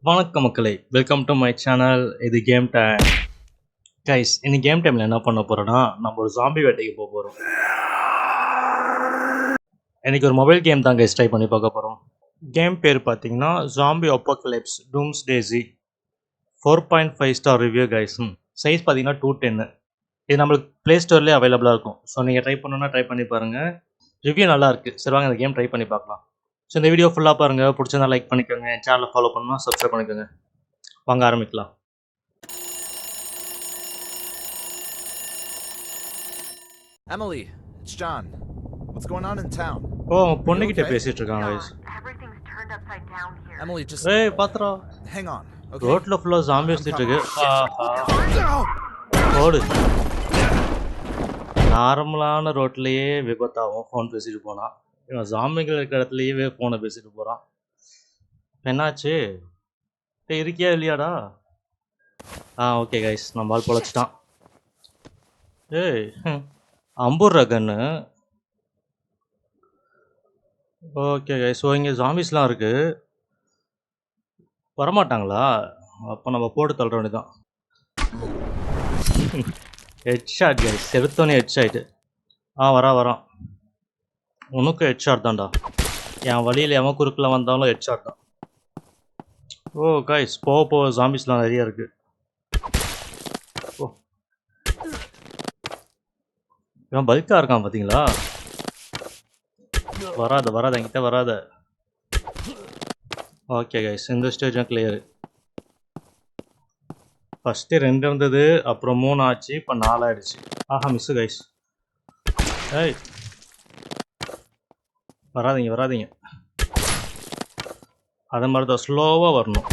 வணக்கம் மக்களே, welcome to my channel. இது கேம் டைம். கைஸ், இன்னைக்கு கேம் டைமில் என்ன பண்ண போகிறோன்னா, நம்ம ஒரு ஜாம்பி வேட்டைக்கு போக போகிறோம். இன்றைக்கி ஒரு மொபைல் கேம் தான் கைஸ் ட்ரை பண்ணி பார்க்க போகிறோம். கேம் பேர் பார்த்தீங்கன்னா zombie apocalypse doomsday 4.5 star review guys. Size பார்த்தீங்கன்னா 210. இது நம்மளுக்கு ப்ளே ஸ்டோர்லேயே அவைலபிளாக இருக்கும். ஸோ நீங்கள் ட்ரை பண்ணணுன்னா ட்ரை பண்ணி பாருங்கள். ரிவ்யூ நல்லா இருக்குது. சரி வாங்க இந்த கேம் ட்ரை பண்ணி பார்க்கலாம். ஸோ இந்த வீடியோ ஃபுல்லாக பாருங்கள். பிடிச்சிருந்தா லைக் பண்ணிக்கோங்க. என் சேனலை ஃபாலோ பண்ணணும்னா சப்ஸ்கிரைப் பண்ணிக்கோங்க. வாங்க ஆரம்பிக்கலாம். Emily, it's John. What's going on in town? ஓ பொண்ணுகிட்ட பேசிட்டு இருக்காங்க guys. Everything's turned upside down here. Emily, just ஏய் பாத்ரா, hang on, okay? ரோட்ல ஃபுல்லா ஜாம்பி சுத்திட்டு இருக்கு. No! ஓடு. நார்மலான ரோட்லயே விபத்தாகும் ஃபோன் பேசிட்டு போனா. இவன் ஜாம்பிகள் இருக்கிற இடத்துலயே ஃபோனை பேசிட்டு போறான். என்னாச்சு? டேய் இருக்கியா இல்லையாடா? ஓகே கைஸ், நம்ம ஆள் பொழைச்சிட்டான். ஏய் அம்புர்ற கன்னு. ஓகே கைஸ், ஸோ இங்கே ஜாம்பிஸ்லாம் இருக்கு. வரமாட்டாங்களா? அப்போ நம்ம போட்டு தள்ளுற வேண்டியதான். ஹெட் ஷாட் கைஸ், செலுத்தோன்னே ஹெட் ஷாட்டு. வரான். உனக்கும் ஹெட் ஷாட் தான்டா. என் வழியில் எவன் குறுக்கில் வந்தாலும் ஹெட் ஷாட் தான். ஓ கைஸ், போக ஜாம்பிஸ்லாம் நிறைய இருக்கு. ஓ இவன் பல்காக இருக்கான் பார்த்தீங்களா? வராத என்கிட்ட வராத. ஓகே கைஸ், இந்த ஸ்டேஜும் கிளியரு. ஃபஸ்ட்டு 2 இருந்தது, அப்புறம் 3 ஆச்சு, இப்போ 4 ஆயிடுச்சு. Miss guys. ஏய் வராதீங்க. அதை மாதிரி தான் ஸ்லோவாக வரணும்.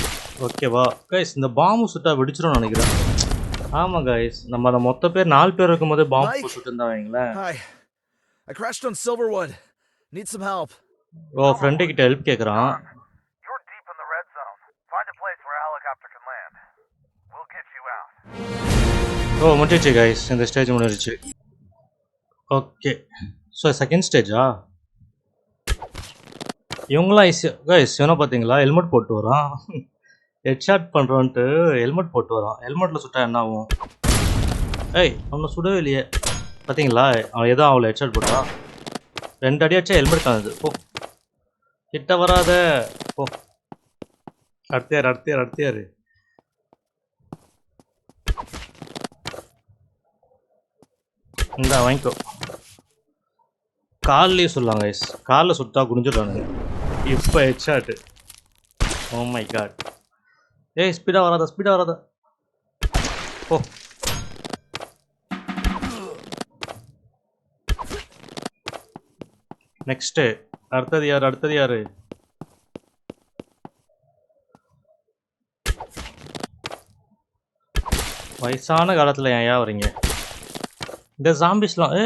ஓகேவா கைஸ்? இந்த பாம்பு சுட்டா வெடிச்சிடும்னு நினைக்கிறேன். ஆமாம் கைஸ், நம்ம அதை மொத்த பேர் 4 பேர் இருக்கும்போது பாம்பு சுட்டுருந்தா வைங்களேன். Hi. I crashed on Silverwood. Need some help. Friend கிட்ட ஹெல்ப் கேட்குறான். You're deep in the red zone. Find a place where a helicopter can land. We'll get you out. முடிஞ்சிச்சு கைஸ், இந்த ஸ்டேஜ் முடிஞ்சிச்சு. ஓகே, ஸோ செகண்ட் ஸ்டேஜா? இவங்களாம் guys, இவனை பார்த்தீங்களா? Helmet போட்டு வரான். ஹெட் ஷாட் பண்ணுறோன்ட்டு ஹெல்மெட் போட்டு வரான். ஹெல்மெட்டில் சுட்டா என்ன ஆகும்? அவனை சுடவே இல்லையே பார்த்தீங்களா? அவன் ஏதோ அவளை ஹெட் ஷாட் போட்டான். 2 அடி அடிச்சா ஹெல்மெட் காணுது. கிட்ட வராத. அடுத்தியாரு. இந்த வாங்கிக்கோ. கால்லேயே சொல்லாங்க கைஸ், காலில் சுட்டா குடிஞ்சிடுறானுங்க. இப்போ head shot. Oh my god. ஸ்பீடாக வராத. நெக்ஸ்ட்டு அடுத்தது யாரு? வயசான காலத்தில் ஏன் வரீங்க? இந்த ஜாம்பிஸ்லாம்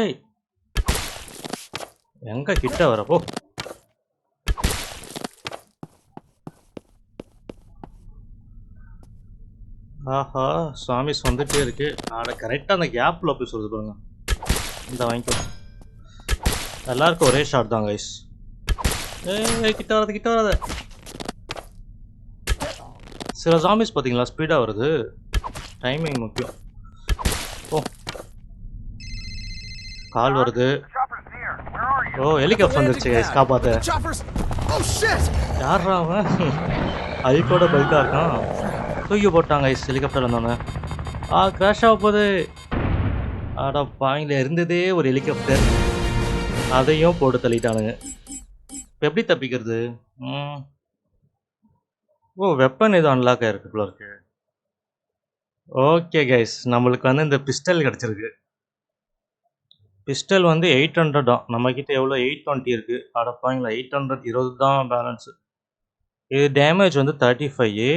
எங்க கிட்ட வரப்போ? சாமிஸ் வந்துட்டே இருக்கு. கரெக்டாக அந்த கேப்பில் போய் சொல்லுது பாருங்க. இந்த வாங்கிக்கோ. எல்லாருக்கும் ஒரே ஷாட் தான் கைஸ். கிட்ட வராத. சில ஜாம்பிஸ் பார்த்தீங்களா ஸ்பீடாக வருது. டைமிங் முக்கியம். கால் வருது. ஹெலிகாப்டர் வந்துருச்சு கைஸ், காப்பாத்த. யாரா அவன்? அல்கோட பல்கா இருக்கான். தூக்கி போட்டாங்க கைஸ் ஹெலிகாப்டர் வந்தோன்னே. கிராஷ் ஆக போகுது. பாயிண்டில் இருந்ததே ஒரு ஹெலிகாப்டர், அதையும் போட்டு தள்ளிட்டானுங்க. இப்போ எப்படி தப்பிக்கிறது? வெப்பன் எதுவும் அன்லாக் ஆகிருக்கு போல இருக்கு. ஓகே கைஸ், நம்மளுக்கு இந்த பிஸ்டல் கிடச்சிருக்கு. பிஸ்டல் 800 தான். நம்மக்கிட்ட எவ்வளோ 820 இருக்குது. பாயிங்களா 820 தான் பேலன்ஸு. இது டேமேஜ் 35,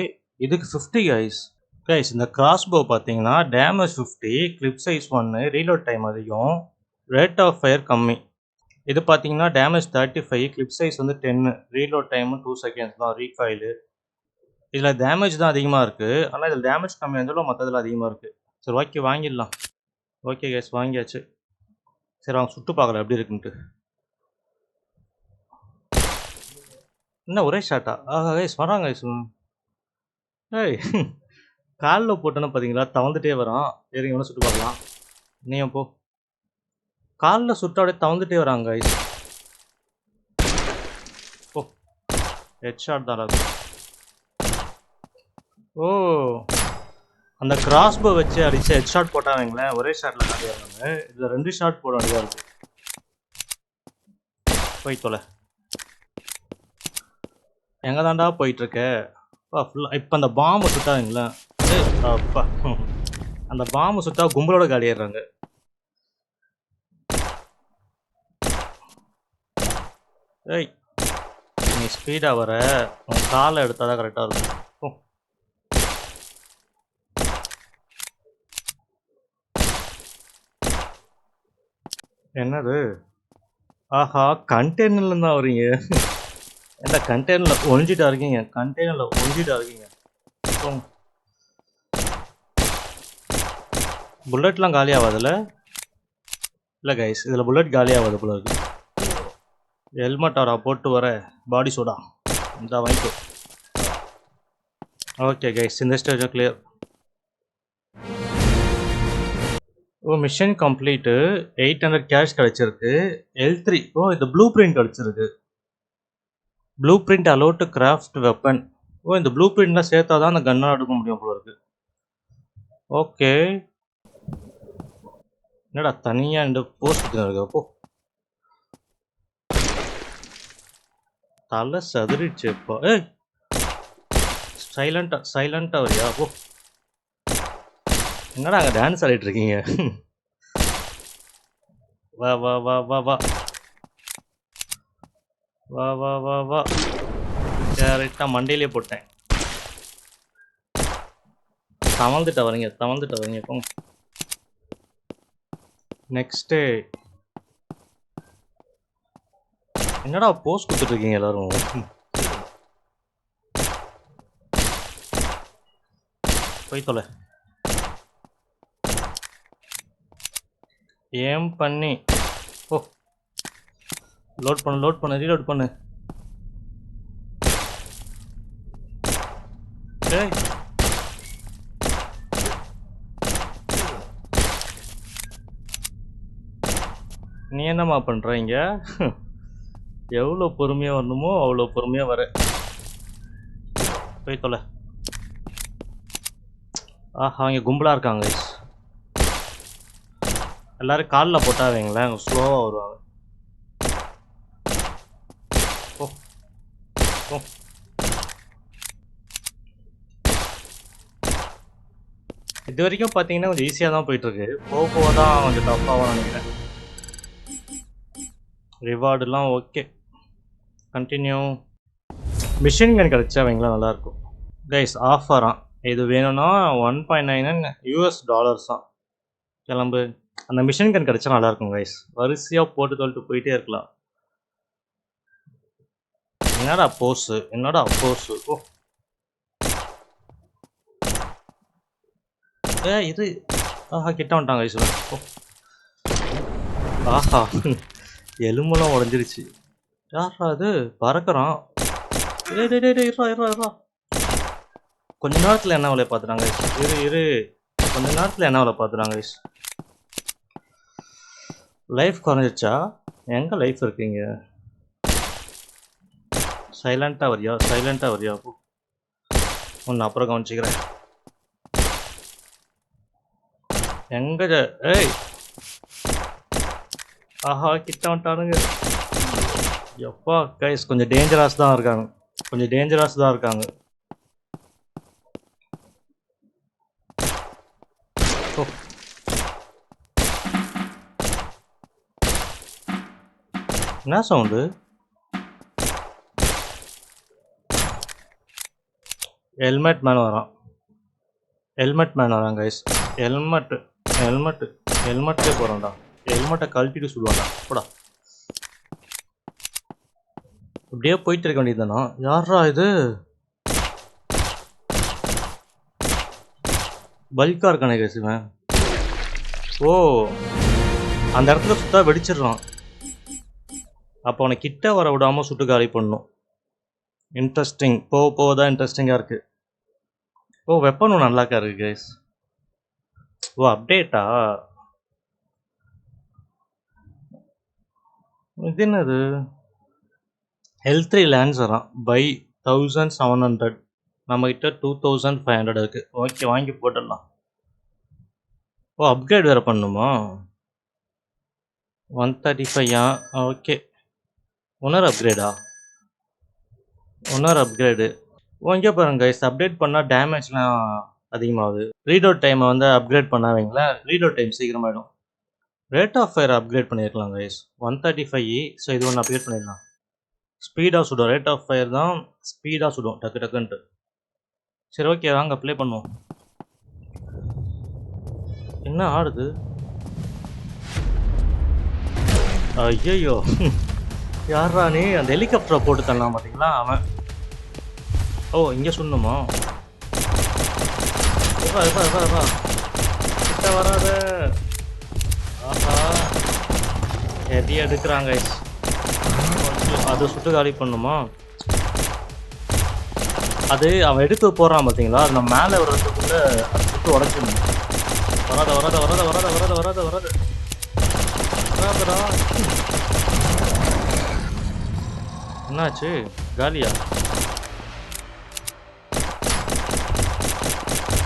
இதுக்கு 50 கைஸ். இந்த கிராஸ்போ பார்த்தீங்கன்னா damage 50, clip size 1, reload time அதிகம், ரேட் ஆஃப் ஃபயர் கம்மி. இது பார்த்தீங்கன்னா damage 35, clip size 10, reload time 2 seconds தான், ரீஃபைலு. இதில் டேமேஜ் தான் அதிகமாக இருக்குது, ஆனால் இதில் டேமேஜ் கம்மியாக இருந்தாலும் மற்றதில் அதிகமாக இருக்குது. சரி ஓகே, வாங்கிடலாம். ஓகே கைஸ், வாங்கியாச்சு. சரி அவங்க சுட்டு பார்க்கல எப்படி இருக்குன்ட்டு. என்ன ஒரே ஷாட்டா? கைஸ் வராங்க கைஸ். ஏய் காலில் போட்டோன்னு பார்த்தீங்களா தவந்துட்டே வரான். சரி இவனை சுட்டு பார்க்கலாம். நீயும் போ. காலில் சுட்ட அப்படியே தவந்துட்டே வராங்க கைஸ். ஓ ஹெட் ஷாட் தான் இருக்கும். ஓ அந்த கிராஸ்போ வச்சு அடிச்சு ஹெட் ஷாட் போட்டாங்களேன் ஒரே ஷாட்டில் நிறையா இருக்காங்க. இதில் 2 ஷாட் போட வேண்டியதாக இருக்குது. போய் தொலை. எங்கே தாண்டா போயிட்டுருக்க? அப்பா ஃபுல்லாக இப்போ அந்த பாம்பை சுட்டாங்களேன். அப்பா அந்த பாம்பை சுட்டா கும்பலோட காலியாடுறாங்க. ஏய் நீ ஸ்பீடாக வர உன் காலை எடுத்தால் தான் கரெக்டாக இருக்கும். ஓ என்னது? ஆஹா கண்டெய்னர்ல தான் வரீங்க. என்ன கண்டெய்னரில் ஒழிஞ்சிட்டா இருக்கீங்க? கண்டெய்னரில் ஒழிஞ்சிட்டா இருக்கீங்க. புல்லட்லாம் காலி ஆகாதுல்ல? இல்லை கைஸ் இதில் புல்லட் காலி ஆகாது போல இருக்கு. ஹெல்மெட் ஆரா போட்டு வர பாடி சோடா இந்த வாங்கிக்கோ. ஓகே கைஸ் இந்த ஸ்டேஜும் clear. Oh mission complete. 800 cash கிடச்சிருக்கு. L3 ஓ இந்த ப்ளூ பிரிண்ட் கிடச்சிருக்கு. Blueprint allow to craft weapon. Oh இந்த ப்ளூ பிரிண்ட்லாம் சேர்த்தா தான் அந்த கன்னை எடுக்க முடியும் போல இருக்கு. ஓகே என்னடா தனியாக இந்த போஸ்ட் இருக்கப்போ தலை சதுரிச்சு இப்போ. ஏய் சைலண்டாக வரியா போ. என்னடா அங்கே டான்ஸ் ஆடிட்டு இருக்கீங்க? வா வா வா வா வா வா வா வா வா டேரெக்டாக மண்டையிலே போட்டேன். தவழ்ந்துட்ட வரீங்க போங்க. நெக்ஸ்ட்டு என்னடா போஸ் கொடுத்துட்ருக்கீங்க எல்லாரும்? போய் தொலை. ஏம் பண்ணி ஓ லோட் பண்ணு ரீலோட் பண்ணு. ஏய் நீ என்னம்மா பண்ணுற இங்கே? எவ்வளோ பொறுமையாக வரணுமோ அவ்வளோ பொறுமையாக வர. போய் தொலை. ஆஹா இங்கே கும்பலாக இருக்காங்க. எல்லோரும் காலில் போட்டா வைங்களேன் ஸ்லோவாக வருவாங்க. ஓ ஓ இது வரைக்கும் பார்த்தீங்கன்னா கொஞ்சம் ஈஸியாக தான் போயிட்டுருக்கு. போக தான் கொஞ்சம் டஃப்பாக நினைக்கிறேன். ரிவார்டுலாம் ஓகே கண்டினியூ. மிஷின் கன் கிடச்சா வைங்களா நல்லாயிருக்கும். கைஸ் ஆஃபரான் இது வேணும்னா $1.99 US தான். கிளம்பு. அந்த மிஷின் கன் கிடச்சா நல்லாயிருக்கும் கைஸ். வரிசையாக போட்டு தொல்லிட்டு போயிட்டே இருக்கலாம். என்னடா போஸு ஓ இது ஆஹா கிட்ட வந்துட்டாங்க கைஸ். ஓ ஆஹா எலும்பெல்லாம் உடஞ்சிருச்சு. யாரா அது பறக்கிறான்? இருறா கொஞ்ச நேரத்தில் என்ன வேலையை பார்த்துறாங்க இரு கொஞ்ச நேரத்தில் என்ன வேலை பார்த்துறாங்க. லைஃப் குறைஞ்சிச்சா? எங்கே லைஃப் இருக்கீங்க? சைலண்ட்டாக வரியா போ. ஒன்று அப்புறம் கவனிச்சிக்கிறேன். எங்கே ஏய் ஆஹா கிட்ட வந்துட்டானுங்க. எப்பா கைஸ் கொஞ்சம் டேஞ்சரஸ் தான் இருக்காங்க. என்ன சவுண்டு? ஹெல்மெட் மேன் வரான் கைஸ். ஹெல்மெட்டே போகிறான்டா. ஹெல்மெட்டை கழட்டிட்டு சொல்லுவான்டா போடா. இப்படியே போயிட்டு இருக்க வேண்டியதுதானா? யாரா இது? பல்காக இருக்கானே கைஸ் இவன். ஓ அந்த இடத்துல சுத்தா வெடிச்சிடுறான். அப்போ அவனை கிட்ட வர விடாமல் சுட்டு காலி பண்ணணும். இன்ட்ரெஸ்டிங். போக தான் இன்ட்ரெஸ்டிங்காக இருக்குது. ஓ! வெப்பனும் நல்லாக்கா இருக்கு கைஸ். ஓ! அப்டேட்டா? இது என்னது? L3 லான்சராம். பை 1700. நம்மகிட்ட 2500 இருக்கு. ஓகே, வாங்கி போட்டுடலாம். ஓ! அப்கிரேட் வேற பண்ணணுமா? 135 ஓகே. இன்னொரு அப்கிரேடா? இன்னொரு அப்கிரேடு. ஓ! இங்க பாருங்க கைஸ், அப்டேட் பண்ணா டேமேஜ்லாம் அதிகமாகுது. ரீலோட் டைமை வந்து அப்கிரேட் பண்ணா வைங்களேன், ரீலோட் டைம் சீக்கிரமாயிடும். ரேட் ஆஃப் ஃபயர் அப்கிரேட் பண்ணியிருக்கலாம் கைஸ். 135. ஸோ இது ஒன்று அப்கிரேட் பண்ணிடலாம். ஸ்பீடாக சுடும். ரேட் ஆஃப் ஃபயர் தான் ஸ்பீடாக சுடும் டக்கு டக்குன்ட்டு. சரி ஓகே, வாங்க ப்ளே பண்ணுவோம். என்ன ஆடுது? ஐயோ, யாரா நீ? அந்த ஹெலிகாப்டரை போட்டு தரலாம் பார்த்தீங்களா அவன். ஓ, இங்கே சொல்லணுமா? கிட்ட வராத. ஆஹா, எதையும் எடுக்கிறாங்க. அதை சுட்டு காலி பண்ணுமா? அது அவன் எடுத்து போகிறான் பார்த்தீங்களா, அது நம்ம மேலே வர்றதுக்குள்ள அதை சுட்டு உடச்சிடணும். வராத வராத வராத வராத வராத வராத வராத வராதடா. என்னாச்சு? காலியா?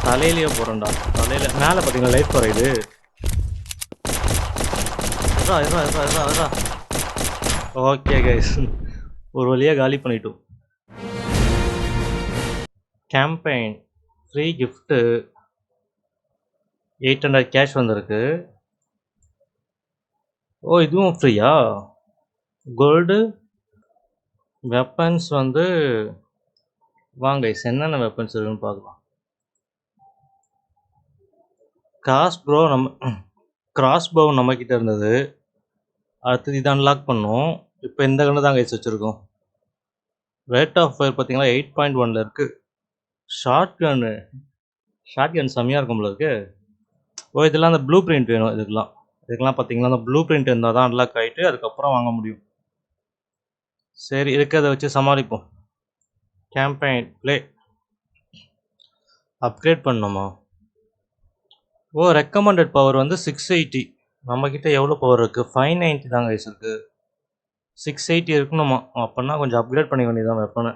தலையிலேயே போகிறேன்டா. தலையில் மேலே பார்த்தீங்களா லைட் குறையுது. ஓகே கைஸ், ஒரு வழியாக காலி பண்ணிட்டோம். கேம்பெயின் ஃப்ரீ கிஃப்ட்டு 800 கேஷ் வந்திருக்கு. ஓ, இதுவும் ஃப்ரீயா? கோல்டு வெப்பன்ஸ் வந்து வாங்க கைஸ், என்னென்ன வெப்பன்ஸ் இருக்குன்னு பார்க்கலாம். கிராஸ்போ நம்மக்கிட்ட இருந்தது. அடுத்தது இதை அன்லாக் பண்ணோம். இப்போ இந்த கன்று தான் கைஸ் வச்சுருக்கோம். ரேட் ஆஃப் ஃபயர் பார்த்தீங்கன்னா 8.1 இருக்குது. ஷார்ட் கன் செம்மையாக இருக்கும் போல இருக்கு. ஓ, இதெல்லாம் அந்த ப்ளூ பிரிண்ட் வேணும். இதுக்கெல்லாம் பார்த்தீங்கன்னா அந்த ப்ளூ பிரிண்ட் இருந்தால் தான் அன்லாக் ஆகிட்டு அதுக்கப்புறம் வாங்க முடியும். சரி, இருக்கிறத வச்சு சமாளிப்போம். Campaign play. அப்கிரேட் பண்ணணுமா? ஓ, ரெக்கமெண்டட் பவர் வந்து 680. நம்மக்கிட்ட எவ்வளோ பவர் இருக்குது? 590 தான் கைஸ் இருக்குது. 680 இருக்கணுமா? அப்படின்னா கொஞ்சம் அப்கிரேட் பண்ணிக்க வேண்டியதான் வெப்பனை.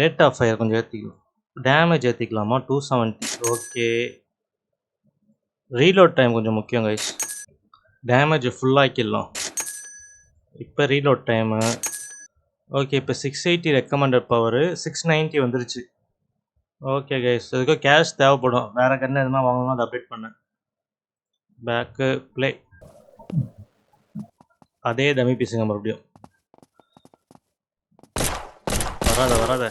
ரேட் ஆஃப் ஃபயர் கொஞ்சம் ஏற்றிக்கலாம். டேமேஜ் ஏற்றிக்கலாமா? 270. ஓகே. ரீலோட் டைம் கொஞ்சம் முக்கியம் கைஸ். டேமேஜ் ஃபுல்லாக்கிடலாம். இப்போ ரீலோட் டைமு ஓகே. இப்போ 680 ரெக்கமெண்டட் பவரு 690 வந்துருச்சு. ஓகே கைஸ், இதுக்கு கேஷ் தேவைப்படும். வேறு கன்று எதுனா வாங்கணும்னா அதை அப்டேட் பண்ணேன். Back play. அதே டமி பீஸுங்க மறுபடியும். வராத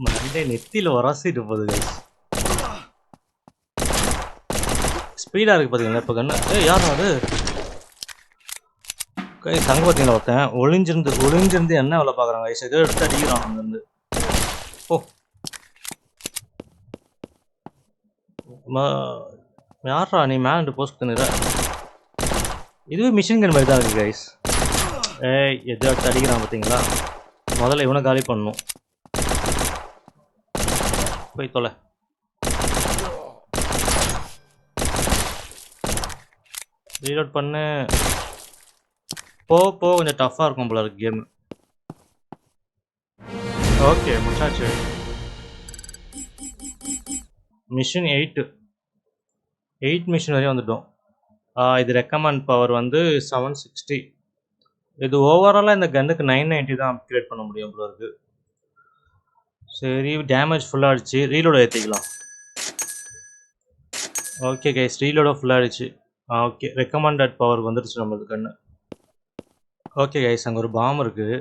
மண்டே நெத்தியில் வராசிட்டு போகுது கைஸ். ஸ்பீடாக இருக்குது பார்த்தீங்களா இப்போ கண்ணு. யாரும் அது கைஸ் அங்கே பார்த்தீங்களா ஒருத்தன் ஒளிஞ்சிருந்து என்ன வேலை பார்க்குறாங்க கைஸ். ஏதோ எடுத்து அடிக்கிறான் அங்கேருந்து. ஓ, யாரா நீ மேலே போஸ்ட் பண்ணிடுற? இதுவே மிஷின் கன் மாதிரி தான் இருக்குது கைஸ். எதோ எடுத்து அடிக்கிறான் பார்த்தீங்களா. முதல்ல இவனை காலி பண்ணணும். போய் தொலை. ரீலோட் பண்ணு. போ கொஞ்சம் டஃப்பாக இருக்கும் போல இருக்கு கேமு. ஓகே, முடிச்சாச்சு. மிஷின் 8 மிஷின் வரையும் வந்துட்டோம். இது ரெக்கமெண்ட் பவர் வந்து 760. இது ஓவராலாக இந்த கன்னுக்கு 990 தான் அப்கிரேட் பண்ண முடியும் போல இருக்கு. சரி, டேமேஜ் ஃபுல்லாக ஆகிடுச்சு. ரீலோட ஏற்றிக்கலாம். ஓகே கைஸ், ரீலோட ஃபுல்லாக ஆகிடுச்சு. ஓகே, ரெக்கமெண்டட் பவர் வந்துடுச்சு நம்மளுக்கு கன்று. ஓகே கைஸ், அங்கே ஒரு பாம் இருக்குது.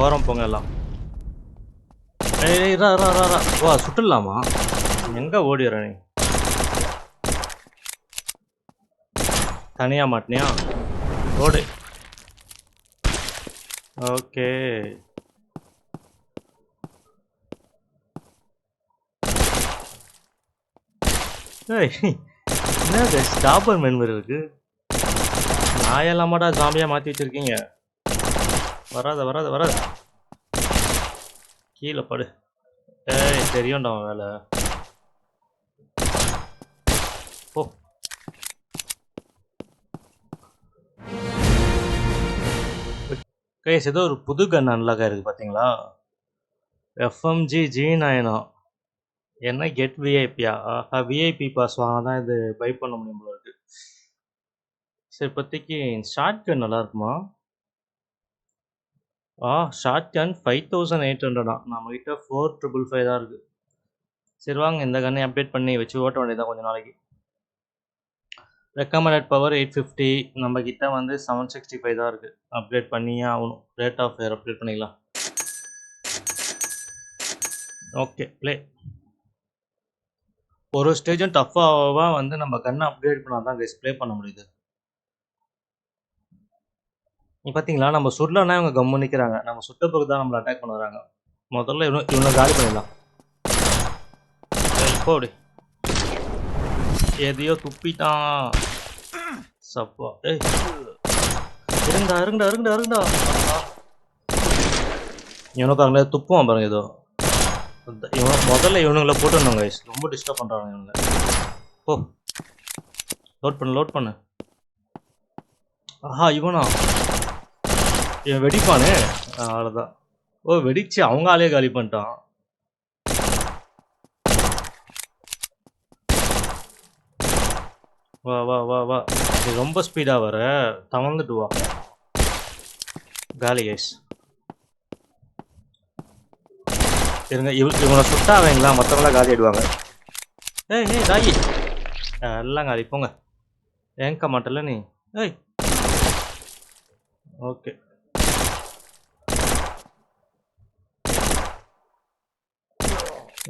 ஓரம் போங்க எல்லாம். வா, சுட்டுடலாமா? எங்கே ஓடிடுற நீ? தனியாக மாட்டினியா? ஓடு. ஓகே. என்ன ஸ்டாப்பர் மென்பர் இருக்கு? நாயெல்லாமாடா ஜாம்பியாக மாற்றி வச்சுருக்கீங்க. வராத. கீழே படு. ஏய் தெரியும்டா அவன் வேலை. ஓ கைஸ் ஏதோ ஒரு புது கன் அன்லாக் ஆயிருக்கு பார்த்தீங்களா? எஃப்எம்ஜி G9 என்ன கெட் விஐபியா? ஆஹா விஐபி பாஸ் வாங்கினா தான் இது பை பண்ண முடியும் போல இருக்கு. சரி இப்போதைக்கு ஷார்ட் கன் நல்லா இருக்குமா? ஷார்ட் கன் 5800 நம்மகிட்ட 4555 தான் இருக்கு. சரி வாங்க இந்த கன்னை அப்டேட் பண்ணி வச்சு ஓட்ட வேண்டியதான் கொஞ்ச நாளைக்கு. ரெக்கமெண்டட் பவர் 850 நம்ம கிட்ட வந்து 765 தான் இருக்கு. அப்டேட் பண்ணியே ஆகணும். ரேட் ஆஃப் ஃபயர் அப்டேட் பண்ணிக்கலாம். Okay play. ஒரு ஸ்டேஜும் டஃப்பாக வந்து நம்ம கன்னை அப்கிரேட் பண்ணால் தான் கைஸ் ப்ளே பண்ண முடியுது. பார்த்தீங்களா நம்ம சுடலன்னா இவங்க கம்மு நிற்கிறாங்க. நம்ம சுட்ட பிறகு தான் நம்மளை அட்டாக் பண்ண வராங்க. முதல்ல இவனை காலி பண்ணிடலாம். இப்போ அப்படி எதையோ துப்பிட்டான். சப்பா ஏய் இருங்கடா இருங்கடா இருங்கடா இருங்கடா. இவனுக்கு அங்கே துப்புவான் பாருங்க ஏதோ. இவன் முதல்ல இவனுங்களை போட்டுருந்தோம் கைஸ். ரொம்ப டிஸ்டர்ப் பண்ணுறாங்க இவனுங்க. ஓ லோட் பண்ணு. ஆஹா இவனா இவன் வெடிப்பானே. அவ்வளோதான். ஓ வெடிச்சு அவங்க ஆளே காலி பண்ணிட்டான். வா வா வா வா நீ ரொம்ப ஸ்பீடாக வர. தவந்துட்டு வா. காலி கைஸ். இருங்க இவனை சுட்டாவீங்களா மற்றவங்களாம் காலி ஆயிடுவாங்க. ஏய் தாயி எல்லாம் காலி போங்க. ஏங்க மாட்டல நீ. ஏய் ஓகே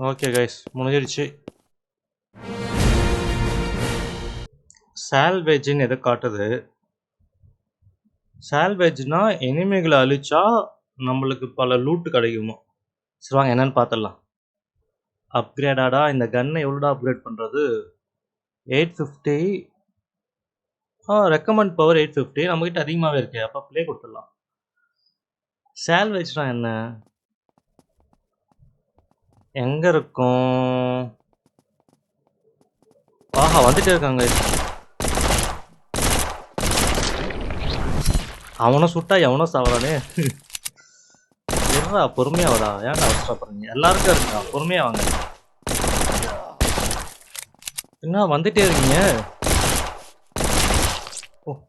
ஓகே கைஸ் முடிஞ்சிடுச்சு. சால்வேஜ்னு எதை காட்டுது? சால்வேஜ்னா எனிமிகளை அழிச்சா நம்மளுக்கு பல லூட்டு கிடைக்குமா? சரி வாங்க என்னன்னு பார்த்துடலாம். அப்கிரேடாடா இந்த கன்னை எவ்வளோடா அப்கிரேட் பண்ணுறது? 850 ரெக்கமெண்ட் பவர் 850 நம்மகிட்ட அதிகமாகவே இருக்கு. அப்போ ப்ளே கொடுத்துடலாம். சால்வேஜ்னா என்ன? எங்கே இருக்கும்? ஆஹா வந்துட்டே இருக்காங்க. அவனை சுட்டா எவனோ சாவறானே. இருடா பொறுமையாக வரா. ஏன்டா அவசரப்படுறீங்க? எல்லாருக்கும் இருக்கா பொறுமையாக வாங்க. என்ன வந்துட்டே இருக்கீங்க? ஓ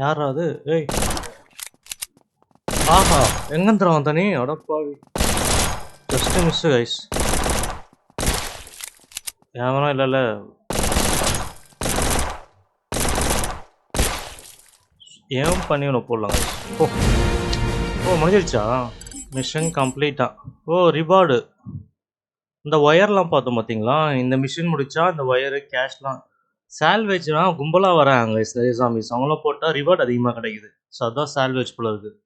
யாரா அது? ஏய் ஆஹா எங்கந்திர வந்த நீ? அடப்பாவி ஜஸ்ட் மிஸ் கைஸ். ஏவனும் இல்லைல்ல. ஏன் பண்ணி ஒன்று போடலாம். ஓ ஓ முடிஞ்சிடுச்சா? மிஷன் கம்ப்ளீட்டா. ஓ ரிவார்டு. இந்த ஒயர்லாம் பார்த்தோம் பார்த்தீங்களா? இந்த மிஷின் முடிச்சா இந்த ஒயரு கேஷ்லாம் சால்வேஜ்லாம் கும்பலாக வராங்க ஜாம்பிஸ். அவங்கள போட்டால் ரிவார்டு அதிகமாக கிடைக்குது. ஸோ அதான் சால்வேஜ் போல இருக்குது.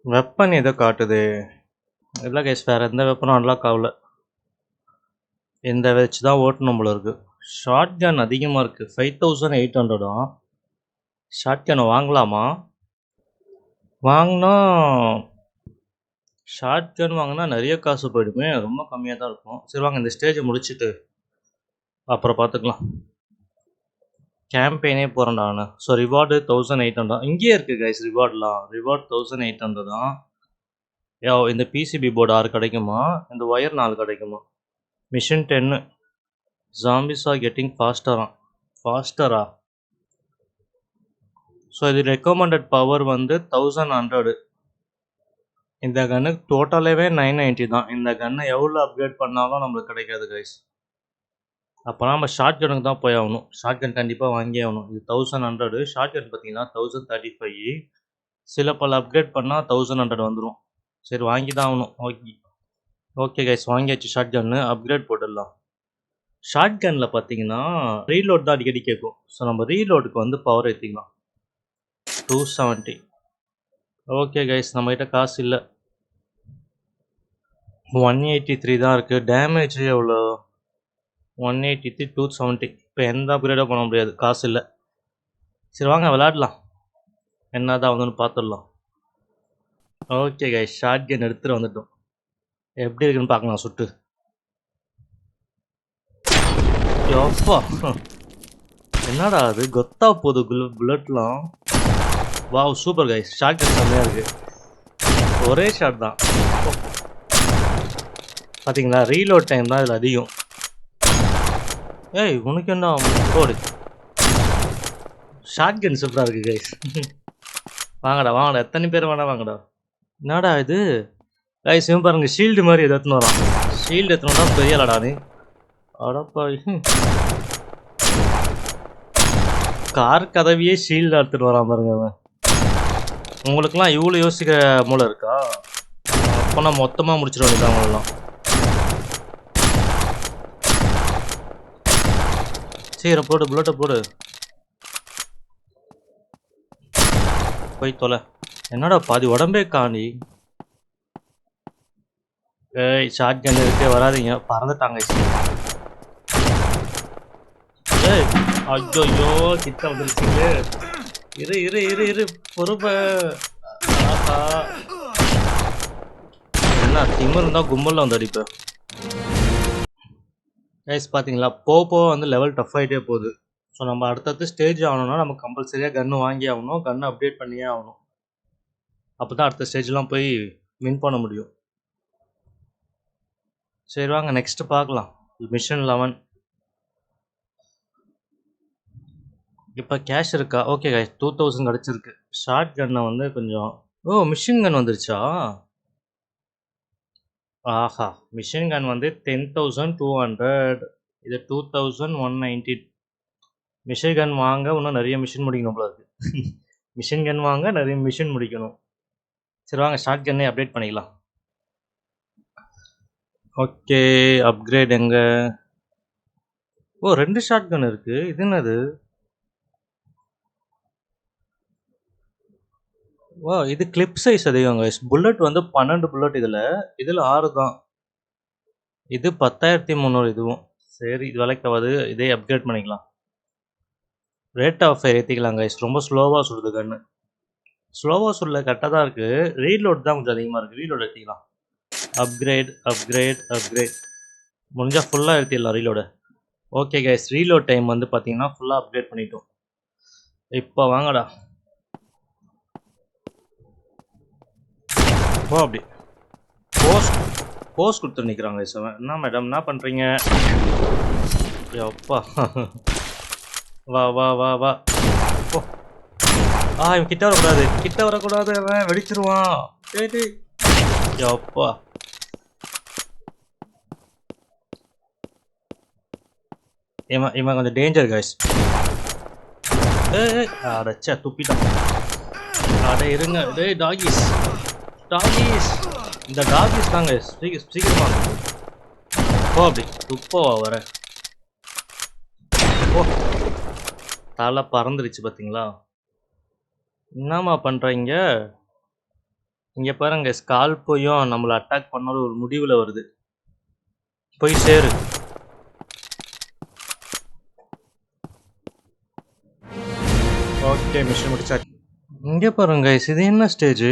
வெப்பன் எதை காட்டுது? இல்லை கைஸ் வேறு எந்த வெப்பனும் அன்லாக் ஆகல. இந்த வச்சு தான் ஓட்டணும் போல இருக்குது. ஷார்ட் கன் அதிகமாக இருக்குது. 5800 ஷார்ட் கன் வாங்கலாமா? வாங்கினா ஷார்ட் கன் வாங்கினா நிறைய காசு போயிடுமே. ரொம்ப கம்மியாக தான் இருக்கும். சரி வாங்க இந்த ஸ்டேஜை முடிச்சுட்டு அப்புறம் பார்த்துக்கலாம். கேம்பெயினே போகிறேன் நான். ஸோ ரிவார்டு 1800 இங்கேயே இருக்குது கைஸ். ரிவார்டு 1800 தான். இந்த பிசிபி போர்டு 6 கிடைக்குமா? இந்த ஒயர் 4 கிடைக்குமா? மிஷன் 10 ஜாம்பிஸ் ஆர் கெட்டிங் ஃபாஸ்டரா? ஸோ இது ரெக்கமெண்டட் பவர் வந்து 1100. இந்த கன்னுக்கு டோட்டலாகவே 990 தான். இந்த கன்னை எவ்வளோ அப்கிரேட் பண்ணாலும் நம்மளுக்கு கிடைக்காது கைஸ். அப்போ நம்ம ஷார்ட் கனுக்கு தான் போய் ஆகணும். ஷார்ட் கன் கண்டிப்பாக வாங்கி ஆகணும். இது 1100. ஷார்ட் கன் பார்த்தீங்கன்னா 1035. சில பல அப்கிரேட் பண்ணால் 1100 வந்துடும். சரி வாங்கி தான் ஆகணும். ஓகே கைஸ் வாங்கியாச்சு. ஷார்ட் கன்னு அப்கிரேட் போட்டுடலாம். ஷார்ட் கன்னில் பார்த்தீங்கன்னா ரீலோட் தான் அடிக்கடி கேட்கும். ஸோ நம்ம ரீலோடுக்கு வந்து பவர் ஏற்றிக்கலாம். 270. ஓகே கைஸ் நம்மகிட்ட காசு இல்லை. 183 தான் இருக்குது. டேமேஜ் எவ்வளோ? 183 270. இப்போ எந்த அப்கிரேடும் பண்ண முடியாது, காசு இல்லை. சரி வாங்க விளையாடலாம். என்ன தான் வந்துன்னு பார்த்துடலாம். ஓகே கைஸ், ஷார்ட் கன் எடுத்துட்டு வந்துட்டோம். எப்படி இருக்குன்னு பார்க்கலாம் சுட்டு. யப்பா என்னடா அது கொத்தா போகுது புல்லட்லாம். Wow super guys, shotgun செம்மையா இருக்கு. ஒரே ஷாட் தான் பார்த்தீங்களா. ரீலோட் டைம் தான் இதில் அதிகம். ஏய் உனக்கு என்ன போடு. ஷார்ட் கன் சூப்பராக இருக்கு கைஸ். வாங்கடா வாங்கடா, எத்தனை பேர் வேணா வாங்கடா. என்னடா இது கைஸ், இவன் பாருங்க ஷீல்டு மாதிரி எது எடுத்துன்னு வரான். ஷீல்டு எடுத்துன்னு வந்தா பெரிய லடா நீ. அடப்பா கார் கதவியே ஷீல்டு எடுத்துட்டு வரான் பாருங்க அவன். உங்களுக்குலாம் இவ்வளோ யோசிக்கிற மூளை இருக்கா? அப்போ நான் மொத்தமாக முடிச்சிட வேண்டியது அவங்களெல்லாம். சரி போடு, புல்லட்டை போடு, போய் தொலை. என்னடா பாதி உடம்பே காணி. ஏய் ஷார்ட் கன் இருக்கே, வராதிங்க, பறந்துட்டாங்க. ஏய் ஐயோ கிட்ட வந்துருச்சுங்களே. இரு இரு இரு இரு பொறுப்ப. ஆஹா என்ன திமிர் இருந்தால் கும்பலில் வந்து அடிப்பேன். கைஸ் பார்த்தீங்களா, போக வந்து லெவல் டஃப் ஆகிட்டே போகுது. ஸோ நம்ம அடுத்தடுத்து ஸ்டேஜ் ஆகணும்னா நம்ம கம்பல்சரியாக கன்று வாங்கி ஆகணும், கன்று அப்டேட் பண்ணியே ஆகணும். அப்போ தான் அடுத்த ஸ்டேஜ்லாம் போய் வின் பண்ண முடியும். சரி வாங்க நெக்ஸ்ட் பார்க்கலாம். மிஷன் 11. இப்போ கேஷ் இருக்கா? ஓகே கைஸ், 2000 கிடச்சிருக்கு. ஷார்ட் கன்னை வந்து கொஞ்சம் மிஷின் கன் வந்துருச்சா? ஆஹா, மிஷின் கன் வந்து 10,200, இது 2,190. மிஷின் கன் வாங்க இன்னும் நிறைய மிஷின் முடிக்கணும் போல இருக்கு. மிஷின் கன் வாங்க நிறைய மிஷின் முடிக்கணும். சரி வாங்க ஷார்ட் கன்னே அப்டேட் பண்ணிக்கலாம். ஓகே அப்கிரேட் எங்க? 2 ஷார்ட் கன் இருக்கு. இது என்னது? இது கிளிப் சைஸ் அதிகம் கைஸ். புல்லட் வந்து 12 புல்லட் இதில் 6 தான். இது 10,300 இதுவும். சரி இது விலைக்காவது, இதே அப்கிரேட் பண்ணிக்கலாம். ரேட் ஆஃப் ஃபயர் ஏற்றிக்கலாம் கைஸ். ரொம்ப ஸ்லோவாக சுடுது கன்று. ஸ்லோவாக சுடல, கரெக்டாக தான் இருக்குது. ரீலோட் தான் கொஞ்சம் அதிகமாக இருக்குது. ரீலோட் ஏற்றிக்கலாம். அப்கிரேட் அப்கிரேட் அப்கிரேட் முடிஞ்சால் ஃபுல்லாக ஏற்றிடலாம் reload. Okay guys, reload time வந்து பார்த்தீங்கன்னா ஃபுல்லாக அப்கிரேட் பண்ணிட்டோம். இப்போ வாங்கடா ஓ அப்படி போஸ்ட் கொடுத்து நிற்கிறாங்க சார். என்ன மேடம் என்ன பண்ணுறீங்க? அப்பா வா வா வா வா. ஓ இவன் கிட்ட வரக்கூடாது, கிட்ட வரக்கூடாது, அவன் வெடிச்சிருவான். சரி அப்பா இவன் கொஞ்சம் டேஞ்சர் கைஸ். அடைச்சா துப்பிட்டான். அடே இருங்க, டேய் டாகிஸ் டாகிஸ், இந்த டாகிஸ் தாங்க சீக்கிரமா அப்படி துப்பவா வர. ஓ தலை பறந்துருச்சு பார்த்தீங்களா? என்னம்மா பண்ணுறீங்க? இங்கே பாருங்க, ஸ்கால் போயும் நம்மளை அட்டாக் பண்ணாலும் ஒரு முடிவில் வருது. போய் சேரு. ஓகே மிஷன் முடிச்சா. இங்கே பாருங்க இது என்ன ஸ்டேஜ்?